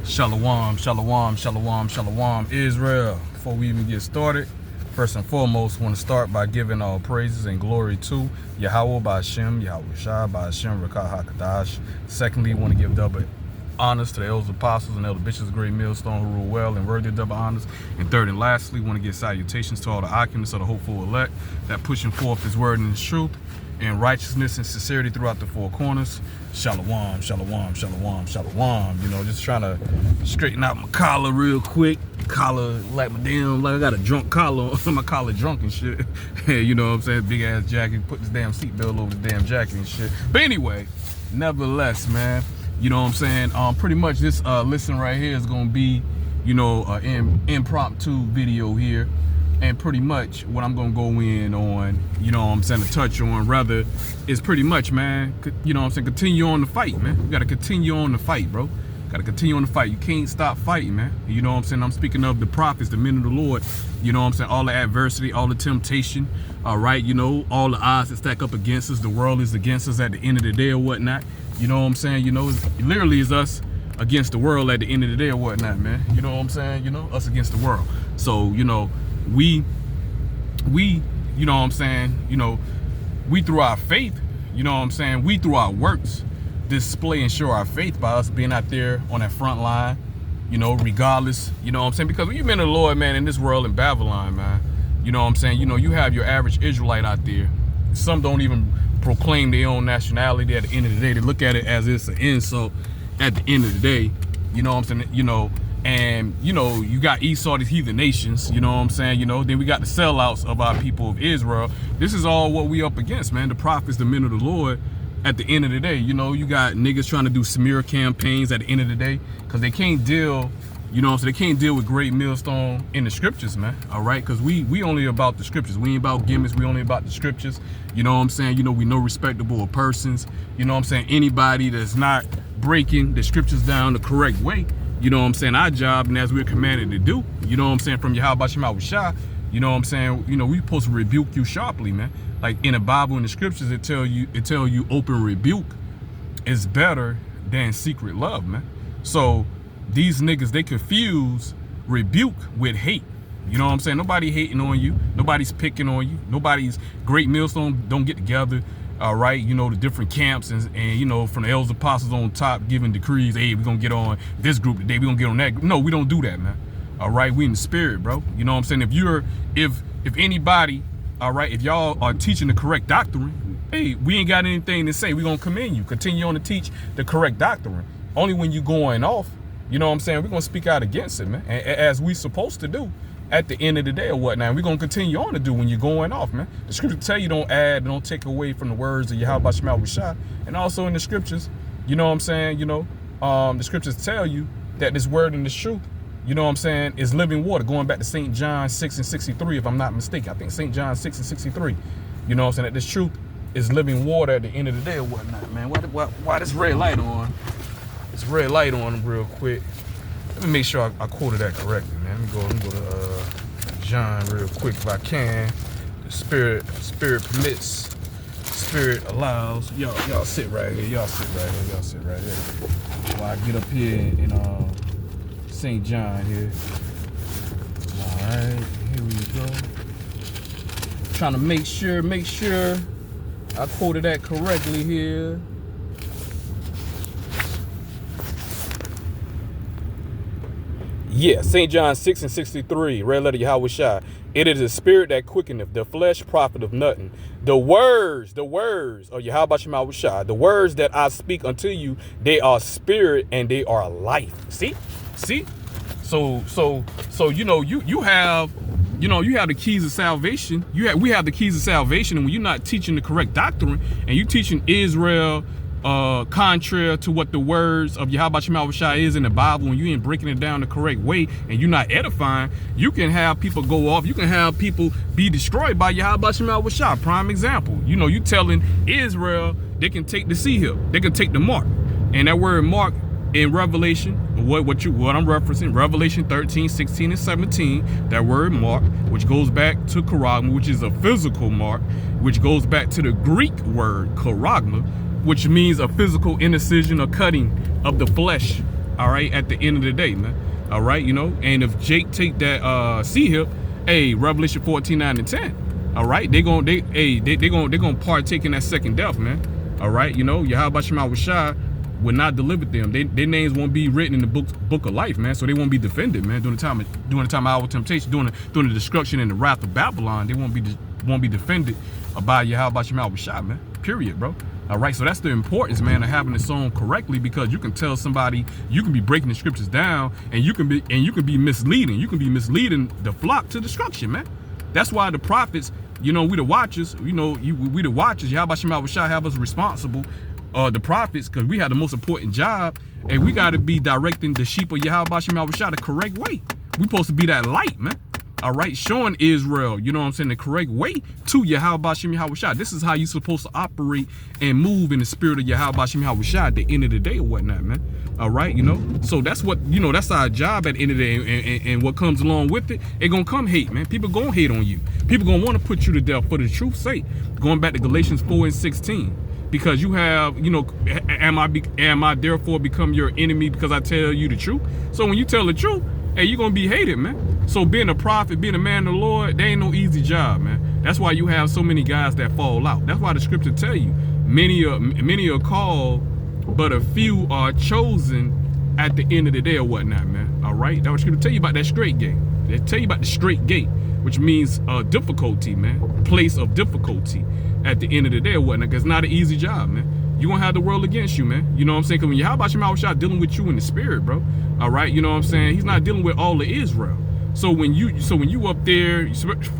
Shalom, shalom, shalom, shalom, Israel. Before we even get started, first and foremost, I want to start by giving all praises and glory to Yahawah, bahasham, Yahawashi, bahasham, HaKadash. Secondly, I want to give double honors to the Elders Apostles and Elder Bishops of Great Millstone who rule well and worthy of double honors. And third and lastly, I want to give salutations to all the occupants of the hopeful elect that pushing forth His word and His truth and righteousness and sincerity throughout the four corners. Shalom, shalom, shalom, shalom. You know, just trying to straighten out my collar real quick. Collar like my damn, like I got a drunk collar on my collar drunk and shit. You know what I'm saying? Big ass jacket, put this damn seatbelt over the damn jacket and shit. But anyway, nevertheless, man, you know what I'm saying? Pretty much this listen right here is gonna be, you know, an impromptu video here. And pretty much what I'm gonna go in on, you know what I'm saying, to touch on rather is pretty much, man, you know what I'm saying, continue on the fight, man. You gotta continue on the fight, bro. Gotta continue on the fight. You can't stop fighting, man. You know what I'm saying? I'm speaking of the prophets, the men of the Lord. You know what I'm saying? All the adversity, all the temptation, all right, you know, all the odds that stack up against us. The world is against us at the end of the day or whatnot. You know what I'm saying? You know, it literally is us against the world at the end of the day or whatnot, man. You know what I'm saying? You know, us against the world. So, you know, we, you know what I'm saying, you know, we through our faith, you know what I'm saying, we through our works display and show our faith by us being out there on that front line, you know, regardless, you know what I'm saying, because when you've been in the Lord, man, in this world in Babylon, man, you know what I'm saying, you know, you have your average Israelite out there. Some don't even proclaim their own nationality at the end of the day. They look at it as it's an insult at the end of the day, you know what I'm saying, you know. And, you know, you got Esau, these heathen nations, you know what I'm saying, you know, then we got the sellouts of our people of Israel. This is all what we up against, man. The prophets, the men of the Lord, at the end of the day, you know, you got niggas trying to do smear campaigns at the end of the day because they can't deal, you know, so they can't deal with Great Millstone in the scriptures, man, all right, because we only about the scriptures. We ain't about gimmicks. We only about the scriptures, you know what I'm saying, you know, we know respectable persons, you know what I'm saying, anybody that's not breaking the scriptures down the correct way. You know what I'm saying, our job, and as we're commanded to do, you know what I'm saying, from Yahawashi, you know what I'm saying, you know, we supposed to rebuke you sharply, man. Like in the Bible and the scriptures, it tell you open rebuke is better than secret love, man. So these niggas, they confuse rebuke with hate. You know what I'm saying? Nobody hating on you. Nobody's picking on you. Nobody's Great Millstone don't get together. All right, you know, the different camps and you know, from the Elders Apostles on top giving decrees, hey, we're gonna get on this group today, we're gonna get on that group. No, we don't do that, man. All right, we in the spirit, bro. You know what I'm saying? If anybody, all right, if y'all are teaching the correct doctrine, hey, we ain't got anything to say. We're gonna commend you. Continue on to teach the correct doctrine. Only when you going off, you know what I'm saying, we're gonna speak out against it, man. As we supposed to do at the end of the day or whatnot. We're going to continue on to do when you're going off, man. The scripture tell you don't add, don't take away from the words of Yahawashi. And also in the scriptures, you know what I'm saying, you know, the scriptures tell you that this word and this truth, you know what I'm saying, is living water. Going back to St. John 6:63, if I'm not mistaken. I think St. John 6:63, you know what I'm saying, that this truth is living water at the end of the day or whatnot, man. Why this red light on? This red light on real quick. Let me make sure I quoted that correctly, man. Let me go to John real quick if I can. The spirit permits, spirit allows. Y'all sit right here. Y'all sit right here. While I get up here in St. John here. All right, here we go. Trying to make sure I quoted that correctly here. Yeah, St. John 6:63, red letter Yahawashi. It is the spirit that quickeneth, the flesh profiteth nothing. The words of Yahawashi, the words that I speak unto you, they are spirit and they are life. See? So you know, you have the keys of salvation. We have the keys of salvation, and when you're not teaching the correct doctrine and you teaching Israel contrary to what the words of Yahawashi is in the Bible, and you ain't breaking it down the correct way and you're not edifying, you can have people go off, you can have people be destroyed by Yahawashi. Prime example, you know, you telling Israel they can take the sea hill, they can take the mark, and that word mark in Revelation, what I'm referencing, Revelation 13, 16, and 17, that word mark, which goes back to charagma, which is a physical mark, which goes back to the Greek word charagma, which means a physical incision or cutting of the flesh all right, at the end of the day, man. All right, you know, and if Jake take that C-hip, hey, Revelation 14:9-10, all right, they gonna partake in that second death, man. All right, you know, Yahawashi will not deliver them. Their names won't be written in the book of life, man. So they won't be defended, man. During the time of our temptation, during the destruction and the wrath of Babylon, they won't be defended by Yahawashi, man. Period, bro. All right, so that's the importance, man, of having it sewn correctly, because you can tell somebody, you can be breaking the scriptures down, and you can be misleading. You can be misleading the flock to destruction, man. That's why the prophets, you know, we the watchers, you know, we the watchers. Yahawashi have us responsible, the prophets, because we have the most important job, and we got to be directing the sheep of Yahawashi the correct way. We supposed to be that light, man. All right, showing Israel, you know what I'm saying, the correct way to Yahawashi. This is how you supposed to operate and move in the spirit of Yahawashi at the end of the day or whatnot, man. All right, you know, so that's what, you know, that's our job at the end of the day, and what comes along with it, it gonna come hate, man. People gonna hate on you. People gonna want to put you to death for the truth's sake. Going back to Galatians 4:16. Because you have, you know, am I therefore become your enemy because I tell you the truth? So when you tell the truth, hey, you're gonna be hated, man. So being a prophet, being a man of the Lord, there ain't no easy job, man. That's why you have so many guys that fall out. That's why the scripture tell you, many are called, but a few are chosen at the end of the day or whatnot, man. All right, that's what scripture tell you about that straight gate. They tell you about the straight gate, which means difficulty, man. Place of difficulty at the end of the day or whatnot. Cause it's not an easy job, man. You're gonna have the world against you, man. You know what I'm saying? Cause when Yahawashi dealing with you in the spirit, bro. All right, you know what I'm saying? He's not dealing with all of Israel. So when you up there,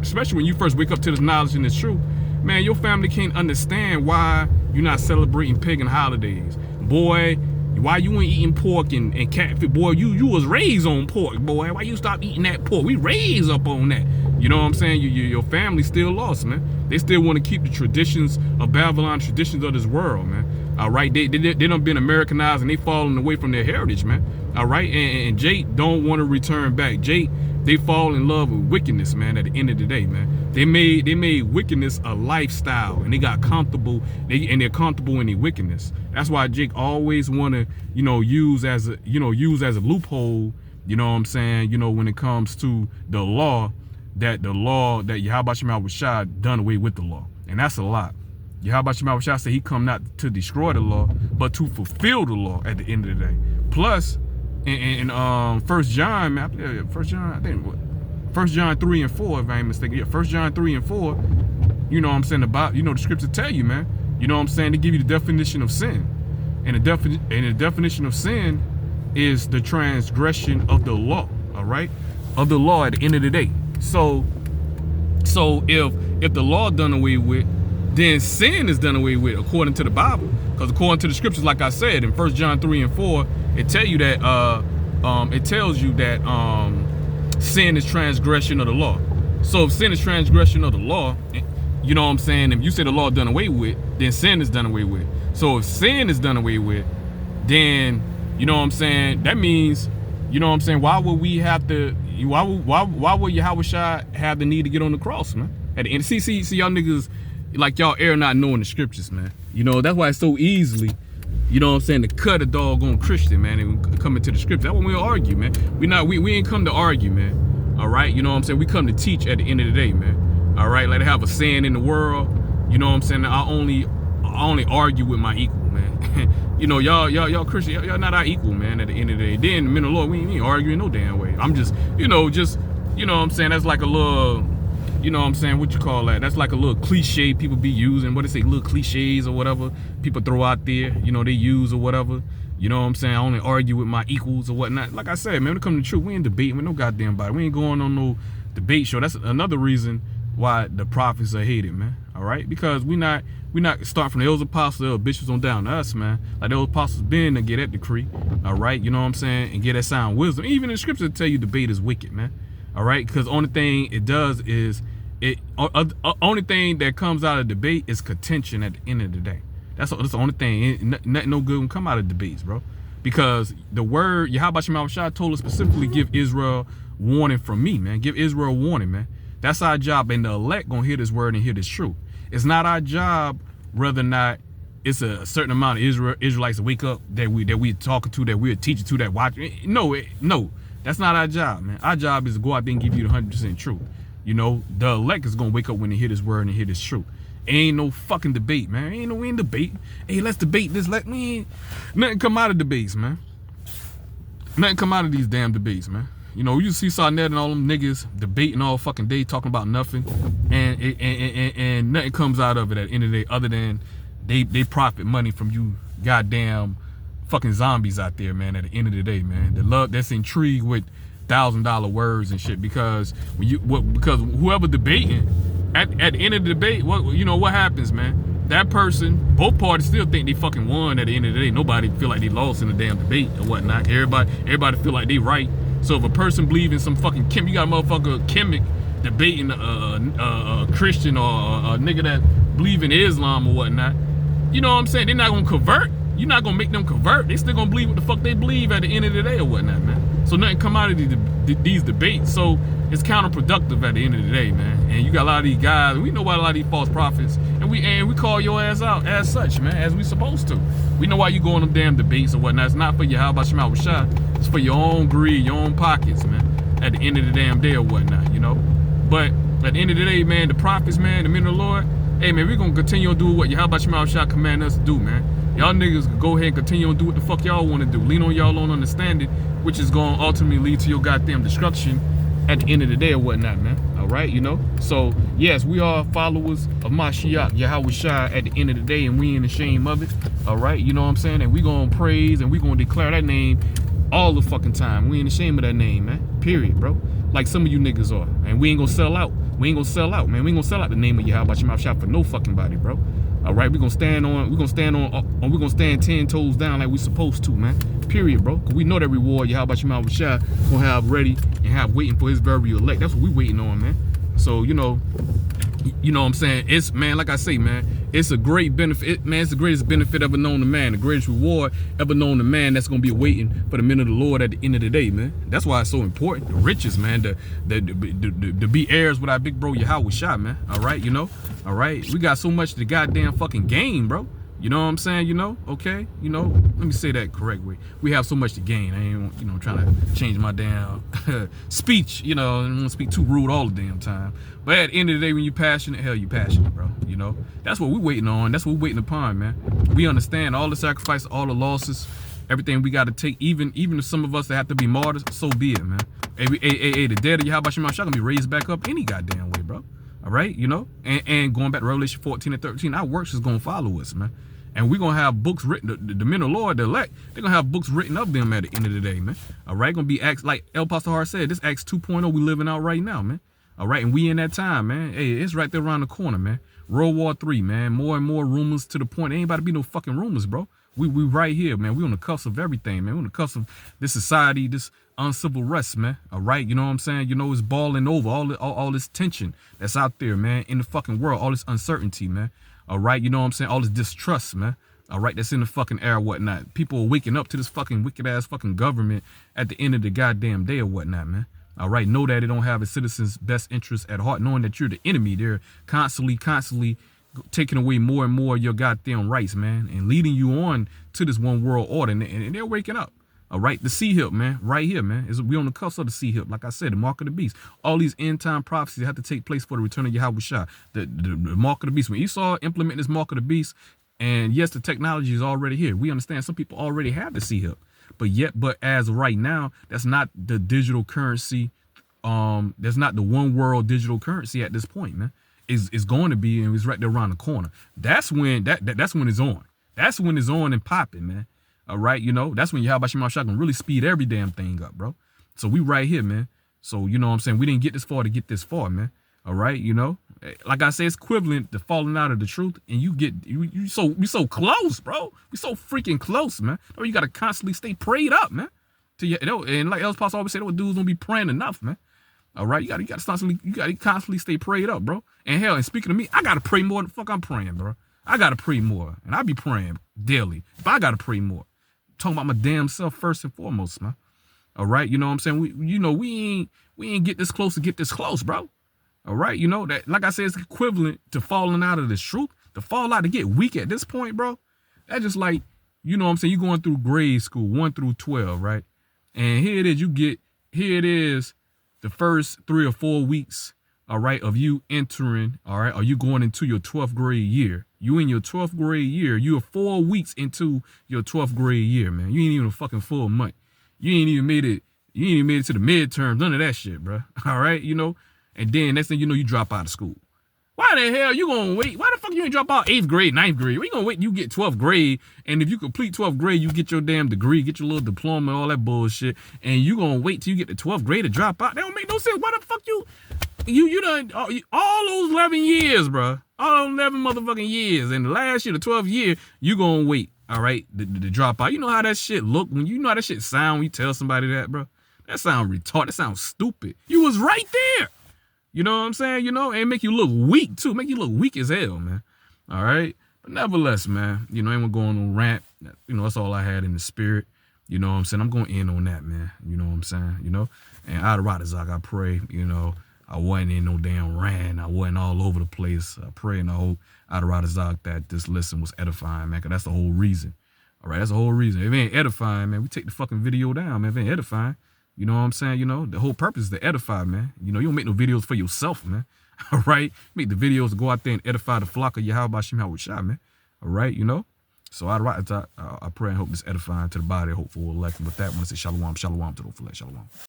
especially when you first wake up to this knowledge and this truth, man, your family can't understand why you're not celebrating pagan holidays. Boy, why you ain't eating pork and catfish? Boy, you was raised on pork, boy. Why you stop eating that pork? We raised up on that. You know what I'm saying? Your family still lost, man. They still want to keep the traditions of Babylon, traditions of this world, man. All right, they done been Americanized and they falling away from their heritage, man. All right, and Jake don't want to return back. Jake, they fall in love with wickedness, man. At the end of the day, man, they made wickedness a lifestyle, and they got comfortable. They're comfortable in their wickedness. That's why Jake always want to, you know, use as a loophole. You know what I'm saying? You know, when it comes to the law that Yahawashi done away with the law, and that's a lot. Yahawashi said he come not to destroy the law, but to fulfill the law at the end of the day. Plus, in 1 John, man, 1 John, I think 1 John 3 and 4, if I ain't mistaken. Yeah, 1 John 3 and 4. You know what I'm saying about, you know, the scripture tell you, man. You know what I'm saying? They give you the definition of sin, and the definition of sin is the transgression of the law. All right, of the law at the end of the day. So if the law done away with, then sin is done away with according to the Bible. Because according to the scriptures, like I said in 1 John 3 and 4, it tells you that sin is transgression of the law. So if sin is transgression of the law, you know what I'm saying? If you say the law done away with, then sin is done away with. So if sin is done away with, then you know what I'm saying? That means, you know what I'm saying? Why would we have to? Why would Yahawashi have the need to get on the cross, man? At the end, see y'all niggas, like y'all air not knowing the scriptures, man. You know, that's why it's so easily, you know what I'm saying, to cut a doggone Christian, man, and come into the scripture. That's when we argue, man. We ain't come to argue, man. All right, you know what I'm saying? We come to teach at the end of the day, man. All right, like I have a saying in the world, you know what I'm saying? I only argue with my equal, man. You know, y'all Christian, y'all not our equal, man, at the end of the day. Then the men of the Lord, we ain't arguing no damn way. I'm just, you know what I'm saying? That's like a little, you know what I'm saying, what you call that? That's like a little cliche people be using. What they say, little cliches or whatever people throw out there, you know, they use or whatever. You know what I'm saying? I only argue with my equals or whatnot. Like I said, man, when it comes to truth, we ain't debating with no goddamn body. We ain't going on no debate show. That's another reason why the prophets are hated, man. All right? Because we not starting from the Elders Apostles, the bishops on down to us, man. Like the Elders Apostles been to get that decree, all right? You know what I'm saying? And get that sound wisdom. Even in the scripture tell you debate is wicked, man. All right? Because the only thing it does is, only thing that comes out of debate is contention at the end of the day. That's the only thing. Nothing no good can come out of debates, bro. Because the word, Yahawashi told us specifically, give Israel warning from me, man. Give Israel warning, man. That's our job. And the elect gonna hear this word and hear this truth. It's not our job whether or not it's a certain amount of Israelites that wake up that we talking to, that we're teaching to, that watch. No, that's not our job, man. Our job is to go out there and give you the 100% truth. You know, the elect is gonna wake up when they hear this word and hear this truth. Ain't no fucking debate, man. Ain't no debate. Hey, let's debate this. Nothing come out of debates, man. Nothing come out of these damn debates, man. You know, you see Sarnet and all them niggas debating all fucking day, talking about nothing, and nothing comes out of it at the end of the day, other than they profit money from you goddamn fucking zombies out there, man. At the end of the day, man, the love that's intrigued with $1,000 words and shit, because because whoever debating at the end of the debate, what happens, man? That person, both parties still think they fucking won at the end of the day. Nobody feel like they lost in the damn debate or whatnot. Everybody feel like they right. So if a person believe in some fucking you got a motherfucker chemic debating a Christian or a nigga that believe in Islam or whatnot, you know what I'm saying? They're not gonna convert. You're not gonna make them convert. They still gonna believe what the fuck they believe at the end of the day or whatnot, man. So nothing come out of these debates. So it's counterproductive at the end of the day, man. And you got a lot of these guys, and we know about a lot of these false prophets, and we call your ass out as such, man, as we supposed to. We know why you go on them damn debates or whatnot. It's not for Yahawah. It's for your own greed, your own pockets, man, at the end of the damn day or whatnot, you know. But at the end of the day, man, the prophets, man, the men of the Lord, hey, man, we're going to continue on doing what Yahawah command us to do, man. Y'all niggas go ahead and continue on do what the fuck y'all want to do. Lean on y'all own understanding, which is going to ultimately lead to your goddamn destruction at the end of the day or whatnot, man. All right, you know? So, yes, we are followers of Mashiach, Yahawah, at the end of the day, and we ain't ashamed of it. All right, you know what I'm saying? And we going to praise and we going to declare that name all the fucking time. We ain't ashamed of that name, man. Period, bro. Like some of you niggas are. And we ain't going to sell out. We ain't going to sell out, man. We ain't going to sell out the name of Yahawah for no fucking body, bro. All right, we're gonna stand 10 toes down like we supposed to, man. Period, bro. Cause we know that reward Yahawah gonna have ready and have waiting for his very elect. That's what we waiting on, man. So you know what I'm saying? It's, man, like I say, man, it's a great benefit, man. It's the greatest benefit ever known to man, the greatest reward ever known to man. That's gonna be waiting for the men of the Lord at the end of the day, man. That's why it's so important. The riches, man, to be heirs with our big bro Yahawah, man. All right, you know. All right, we got so much to goddamn fucking gain, bro. You know what I'm saying? You know, okay, you know, let me say that correct way. We have so much to gain. I ain't, trying to change my damn speech, I don't want to speak too rude all the damn time. But at the end of the day, when you passionate, hell, you passionate, bro. You know, that's what we're waiting on. That's what we're waiting upon, man. We understand all the sacrifice, all the losses, everything we got to take, even if some of us that have to be martyrs, so be it, man. Hey, the dead of Yahawah gonna be raised back up any goddamn way, bro. All right, you know, and going back to Revelation 14 and 13, our works is gonna follow us, man. And we're going to have books written, the men of the Lord, the elect, they're going to have books written of them at the end of the day, man. All right, going to be Acts, like Elders Apostles of GMS said, this Acts 2.0 we living out right now, man. All right, and we in that time, man. Hey, it's right there around the corner, man. World War III, man. More and more rumors to the point. Ain't about to be no fucking rumors, bro. We right here, man. We on the cusp of everything, man. We on the cusp of this society, this uncivil rest, man. All right, you know what I'm saying? You know, it's balling over, all this tension that's out there, man, in the fucking world, all this uncertainty, man. All right, you know what I'm saying? All this distrust, man. All right, that's in the fucking air or whatnot. People are waking up to this fucking wicked ass fucking government at the end of the goddamn day or whatnot, man. All right, know that they don't have its citizens' best interests at heart, knowing that you're the enemy. They're constantly taking away more and more of your goddamn rights, man, and leading you on to this one world order, and they're waking up. All right, the sea hip, man, right here, man. We on the cusp of the sea hip. Like I said, the mark of the beast. All these end time prophecies have to take place for the return of Yahawah. The mark of the beast. When Esau implement this mark of the beast, and yes, the technology is already here. We understand some people already have the sea hip, but as of right now, that's not the digital currency. That's not the one world digital currency at this point, man. Is going to be, and it's right there around the corner. That's when that's when it's on. That's when it's on and popping, man. All right, you know, that's when Yahawah can really speed every damn thing up, bro. So we right here, man. So you know what I'm saying? We didn't get this far to get this far, man. All right, you know, like I said, it's equivalent to falling out of the truth, and we so close, bro. We so freaking close, man. Oh, you gotta constantly stay prayed up, man. And like Elders Apostles always say, those dudes don't be praying enough, man. All right, you gotta constantly stay prayed up, bro. And hell, and speaking of me, I gotta pray more than the fuck I'm praying, bro. I gotta pray more, and I be praying daily. But I gotta pray more. Talking about my damn self first and foremost, man. All right, you know what I'm saying? We ain't get this close to get this close, bro. All right, you know that, like I said, it's equivalent to falling out of this truth. To fall out, to get weak at this point, bro. That's just like, you know what I'm saying, you going through grade school, 1 through 12, right? And here it is, here it is, the first 3 or 4 weeks, all right, of you entering, all right, or you going into your 12th grade year. You in your 12th grade year, you're 4 weeks into your 12th grade year, man. You ain't even a fucking full month. You ain't even made it to the midterms, none of that shit, bro. All right, you know? And then next thing you know, you drop out of school. Why the hell you gonna wait? Why the fuck you ain't drop out 8th grade, 9th grade? Why you gonna wait you get 12th grade, and if you complete 12th grade, you get your damn degree, get your little diploma, all that bullshit, and you gonna wait till you get to 12th grade to drop out? That don't make no sense. Why the fuck you done all those 11 years, bro? All 11 motherfucking years, and the last year, the 12th year, you gonna wait, all right, to drop out. You know how that shit look, when you know how that shit sound when you tell somebody that, bro? That sound retarded, that sound stupid. You was right there. You know what I'm saying? You know, and make you look weak too. Make you look weak as hell, man. All right. But nevertheless, man, you know, ain't going on rant. You know, that's all I had in the spirit. You know what I'm saying? I'm going to end on that, man. You know what I'm saying? You know, and out of Radazak, I pray, you know, I wasn't in no damn rant. I wasn't all over the place. I pray and I hope out of Radazak that this listen was edifying, man, because that's the whole reason. All right. That's the whole reason. If it ain't edifying, man, we take the fucking video down, man. If it ain't edifying. You know what I'm saying? You know, the whole purpose is to edify, man. You know, you don't make no videos for yourself, man. All right? Make the videos to go out there and edify the flock of Yahawah, man. All right, you know? So I pray and hope this edifying to the body, hope for election. With that, I want to say shalom, shalom to the full shalom.